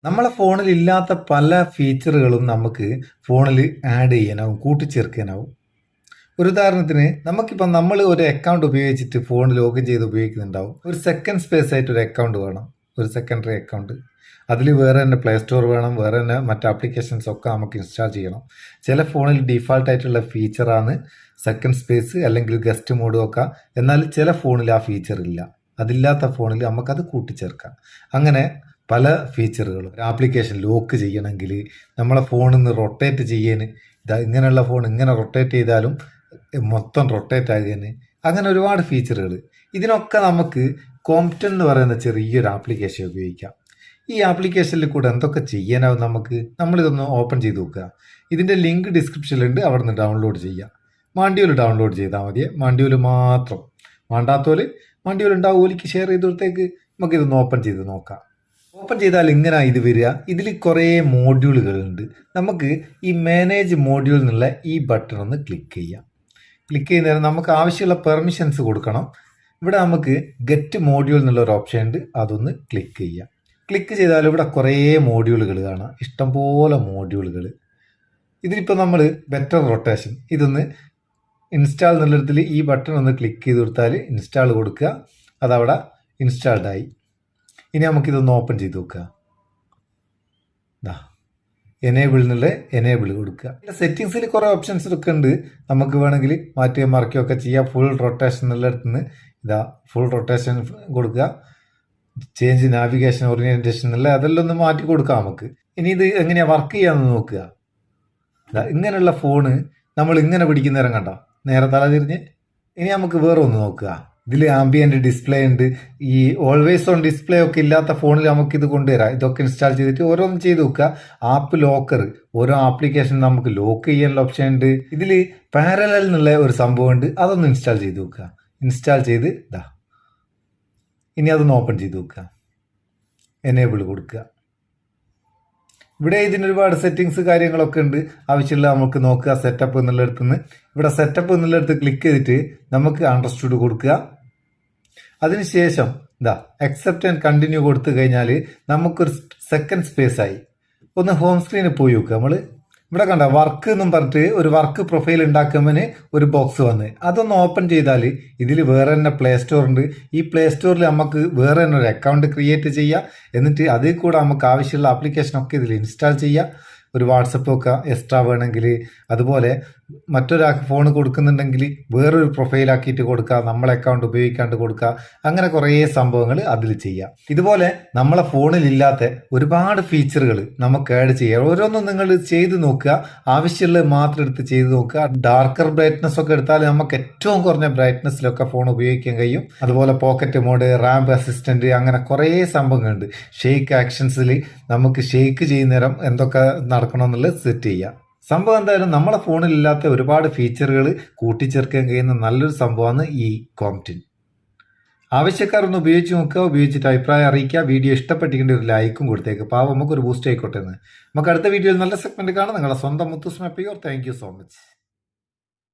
നമ്മളെ ഫോണിൽ ഇല്ലാത്ത പല ഫീച്ചറുകളും നമുക്ക് ഫോണിൽ ആഡ് ചെയ്യാനാവും, കൂട്ടിച്ചേർക്കാനാവും. ഒരു ഉദാഹരണത്തിന് നമുക്കിപ്പോൾ നമ്മൾ ഒരു അക്കൗണ്ട് ഉപയോഗിച്ചിട്ട് ഫോൺ ലോഗിൻ ചെയ്ത് ഉപയോഗിക്കുന്നുണ്ടാവും. ഒരു സെക്കൻഡ് സ്പേസ് ആയിട്ട് ഒരു അക്കൗണ്ട് വേണം, ഒരു സെക്കൻഡറി അക്കൗണ്ട്. അതിൽ വേറെ തന്നെ പ്ലേ സ്റ്റോർ വേണം, വേറെ തന്നെ മറ്റ് ആപ്ലിക്കേഷൻസ് ഒക്കെ നമുക്ക് ഇൻസ്റ്റാൾ ചെയ്യണം. ചില ഫോണിൽ ഡീഫാൾട്ട് ആയിട്ടുള്ള ഫീച്ചറാണ് സെക്കൻഡ് സ്പേസ് അല്ലെങ്കിൽ ഗസ്റ്റ് മോഡ് ഒക്കെ. എന്നാൽ ചില ഫോണിൽ ആ ഫീച്ചർ ഇല്ല. അതില്ലാത്ത ഫോണിൽ നമുക്കത് കൂട്ടിച്ചേർക്കാം. അങ്ങനെ പല ഫീച്ചറുകളും. ഒരു ആപ്ലിക്കേഷൻ ലോക്ക് ചെയ്യണമെങ്കിൽ നമ്മളെ ഫോണിൽ നിന്ന് റൊട്ടേറ്റ് ചെയ്യാൻ ഇങ്ങനെയുള്ള ഫോൺ ഇങ്ങനെ റൊട്ടേറ്റ് ചെയ്താലും മൊത്തം റൊട്ടേറ്റ് ആകാൻ, അങ്ങനെ ഒരുപാട് ഫീച്ചറുകൾ. ഇതിനൊക്കെ നമുക്ക് കോംപ്റ്റൻ എന്ന് പറയുന്ന ചെറിയൊരു ആപ്ലിക്കേഷൻ ഉപയോഗിക്കാം. ഈ ആപ്ലിക്കേഷനിൽ കൂടെ എന്തൊക്കെ ചെയ്യാനാവും നമ്മളിതൊന്ന് ഓപ്പൺ ചെയ്ത് നോക്കുക. ഇതിൻ്റെ ലിങ്ക് ഡിസ്ക്രിപ്ഷനിലുണ്ട്, അവിടെ നിന്ന് ഡൗൺലോഡ് ചെയ്യുക. മാണ്ടിയൂൽ ഡൗൺലോഡ് ചെയ്താൽ മതിയെ. മാണ്ടിയൂൽ മാത്രം, വേണ്ടാത്തോല് മാണ്ടിയൂൽ ഉണ്ടാവും, ഓലിക്ക് ഷെയർ ചെയ്ത് കൊടുത്തേക്ക്. നമുക്കിതൊന്ന് ഓപ്പൺ ചെയ്ത് നോക്കാം. ഓപ്പൺ ചെയ്താൽ ഇങ്ങനെ ഇത് വരിക. ഇതിൽ കുറേ മോഡ്യൂളുകളുണ്ട്. നമുക്ക് ഈ മാനേജ് മോഡ്യൂൾ എന്നുള്ള ഈ ബട്ടൺ ഒന്ന് ക്ലിക്ക് ചെയ്യാം. ക്ലിക്ക് ചെയ്യുന്നതിന് നമുക്ക് ആവശ്യമുള്ള പെർമിഷൻസ് കൊടുക്കണം. ഇവിടെ നമുക്ക് ഗെറ്റ് മോഡ്യൂൾ എന്നുള്ള ഒരു ഓപ്ഷൻ ഉണ്ട്, അതൊന്ന് ക്ലിക്ക് ചെയ്യാം. ക്ലിക്ക് ചെയ്താൽ ഇവിടെ കുറേ മോഡ്യൂളുകൾ കാണാം, ഇഷ്ടംപോലെ മോഡ്യൂളുകൾ. ഇതിലിപ്പോൾ നമ്മൾ ബെറ്റർ റൊട്ടേഷൻ ഇതൊന്ന് ഇൻസ്റ്റാൾ എന്നുള്ളിടത്തിൽ ഈ ബട്ടൺ ഒന്ന് ക്ലിക്ക് ചെയ്ത് കൊടുത്താൽ ഇൻസ്റ്റാൾ കൊടുക്കുക. അതവിടെ ഇൻസ്റ്റാൾഡായി. ഇനി നമുക്കിതൊന്ന് ഓപ്പൺ ചെയ്ത് നോക്കുക. എനേബിൾ എന്നുള്ള എനേബിൾ കൊടുക്കുക. സെറ്റിങ്സിൽ കുറേ ഓപ്ഷൻസ് ഒക്കെ ഉണ്ട്. നമുക്ക് വേണമെങ്കിൽ മാറ്റുകയോ മറക്കുകയോ ഒക്കെ ചെയ്യാം. ഫുൾ റൊട്ടേഷൻ എന്നുള്ളിടത്ത് നിന്ന് ഫുൾ റൊട്ടേഷൻ കൊടുക്കുക. ചേഞ്ച് നാവിഗേഷൻ ഓറിയന്റേഷൻ എന്നുള്ള അതെല്ലാം ഒന്ന് മാറ്റി കൊടുക്കാം നമുക്ക്. ഇനി ഇത് എങ്ങനെയാണ് വർക്ക് ചെയ്യാമെന്ന് നോക്കുക. ഇങ്ങനെയുള്ള ഫോണ് നമ്മൾ ഇങ്ങനെ പിടിക്കുന്ന നേരം കണ്ടോ, നേരെ തല തിരിഞ്ഞ്. ഇനി നമുക്ക് വേറെ ഒന്ന് നോക്കുക. ഇതിൽ ആംബിയന്റ് ഡിസ്പ്ലേ ഉണ്ട്. ഈ ഓൾവേസ് ഓൺ ഡിസ്പ്ലേ ഒക്കെ ഇല്ലാത്ത ഫോണിൽ നമുക്ക് ഇത് കൊണ്ടുവരാം. ഇതൊക്കെ ഇൻസ്റ്റാൾ ചെയ്തിട്ട് ഓരോന്നും ചെയ്ത് നോക്കുക. ആപ്പ് ലോക്കർ, ഓരോ ആപ്ലിക്കേഷൻ നമുക്ക് ലോക്ക് ചെയ്യാനുള്ള ഓപ്ഷൻ ഉണ്ട്. ഇതിൽ പാരലൽ എന്നുള്ള ഒരു സംഭവം ഉണ്ട്, അതൊന്ന് ഇൻസ്റ്റാൾ ചെയ്ത് നോക്കുക. ഇൻസ്റ്റാൾ ചെയ്ത് ഇനി അതൊന്ന് ഓപ്പൺ ചെയ്ത് നോക്കുക. എനേബിൾ കൊടുക്കുക. ഇവിടെ ഇതിനൊരുപാട് സെറ്റിങ്സ് കാര്യങ്ങളൊക്കെ ഉണ്ട്. ആവശ്യമുള്ള നമുക്ക് നോക്കുക. സെറ്റപ്പ് എന്നുള്ളിടത്ത് നിന്ന് ഇവിടെ സെറ്റപ്പ് എന്നുള്ളിടത്ത് ക്ലിക്ക് ചെയ്തിട്ട് നമുക്ക് അണ്ടർസ്റ്റുഡ് കൊടുക്കുക. അതിനുശേഷം അക്സെപ്റ്റ് ആൻഡ് കണ്ടിന്യൂ കൊടുത്തു കഴിഞ്ഞാൽ നമുക്കൊരു സെക്കൻഡ് സ്പേസ് ആയി. ഒന്ന് ഹോം സ്ക്രീനിൽ പോയി നോക്കുക. നമ്മൾ ഇവിടെ കണ്ട വർക്ക് എന്നും പറഞ്ഞിട്ട് ഒരു വർക്ക് പ്രൊഫൈൽ ഉണ്ടാക്കുമ്പോൾ ഒരു ബോക്സ് വന്ന് അതൊന്ന് ഓപ്പൺ ചെയ്താൽ ഇതിൽ വേറെ തന്നെ പ്ലേ സ്റ്റോർ ഉണ്ട്. ഈ പ്ലേ സ്റ്റോറിൽ നമുക്ക് വേറെ തന്നെ ഒരു അക്കൗണ്ട് ക്രിയേറ്റ് ചെയ്യാം. എന്നിട്ട് അതിൽ കൂടെ നമുക്ക് ആവശ്യമുള്ള ആപ്ലിക്കേഷനൊക്കെ ഇതിൽ ഇൻസ്റ്റാൾ ചെയ്യാം. ഒരു വാട്സപ്പൊക്കെ എക്സ്ട്രാ വേണമെങ്കിൽ, അതുപോലെ മറ്റൊരാൾക്ക് ഫോൺ കൊടുക്കുന്നുണ്ടെങ്കിൽ വേറൊരു പ്രൊഫൈലാക്കിയിട്ട് കൊടുക്കുക, നമ്മളെ അക്കൗണ്ട് ഉപയോഗിക്കാണ്ട് കൊടുക്കുക. അങ്ങനെ കുറേ സംഭവങ്ങൾ അതിൽ ചെയ്യാം. ഇതുപോലെ നമ്മളെ ഫോണിലില്ലാത്ത ഒരുപാട് ഫീച്ചറുകൾ നമുക്ക് ആഡ് ചെയ്യാം. ഓരോന്നും നിങ്ങൾ ചെയ്ത് നോക്കുക. ആവശ്യമുള്ളത് മാത്രം എടുത്ത് ചെയ്ത് നോക്കുക. ഡാർക്കർ ബ്രൈറ്റ്നസ് ഒക്കെ എടുത്താൽ നമുക്ക് ഏറ്റവും കുറഞ്ഞ ബ്രൈറ്റ്നസ്സിലൊക്കെ ഫോൺ ഉപയോഗിക്കാൻ കഴിയും. അതുപോലെ പോക്കറ്റ് മോഡ്, റാമ്പ് അസിസ്റ്റന്റ്, അങ്ങനെ കുറേ സംഭവങ്ങളുണ്ട്. ഷെയ്ക്ക് ആക്ഷൻസിൽ നമുക്ക് ഷെയ്ക്ക് ചെയ്യുന്നേരം എന്തൊക്കെ നടക്കണമെന്നുള്ളത് സെറ്റ് ചെയ്യാം. സംഭവം എന്തായാലും നമ്മളെ ഫോണിലില്ലാത്ത ഒരുപാട് ഫീച്ചറുകൾ കൂട്ടിച്ചേർക്കാൻ കഴിയുന്ന നല്ലൊരു സംഭവമാണ് ഈ കോംപ്റ്റൻ. ആവശ്യക്കാരൊന്ന് ഉപയോഗിച്ച് നോക്കുക. ഉപയോഗിച്ചിട്ട് അഭിപ്രായം അറിയിക്കുക. വീഡിയോ ഇഷ്ടപ്പെട്ടിട്ടുണ്ടെങ്കിൽ ഒരു ലൈക്കും കൊടുത്തേക്ക്. പാവം നമുക്കൊരു ബൂസ്റ്റ് ആയിക്കോട്ടെ എന്ന്. നമുക്ക് അടുത്ത വീഡിയോയിൽ നല്ല സെഗ്മെന്റ് കാണാം. നിങ്ങളുടെ സ്വന്തം Muthus Meppayur. Thank you so much.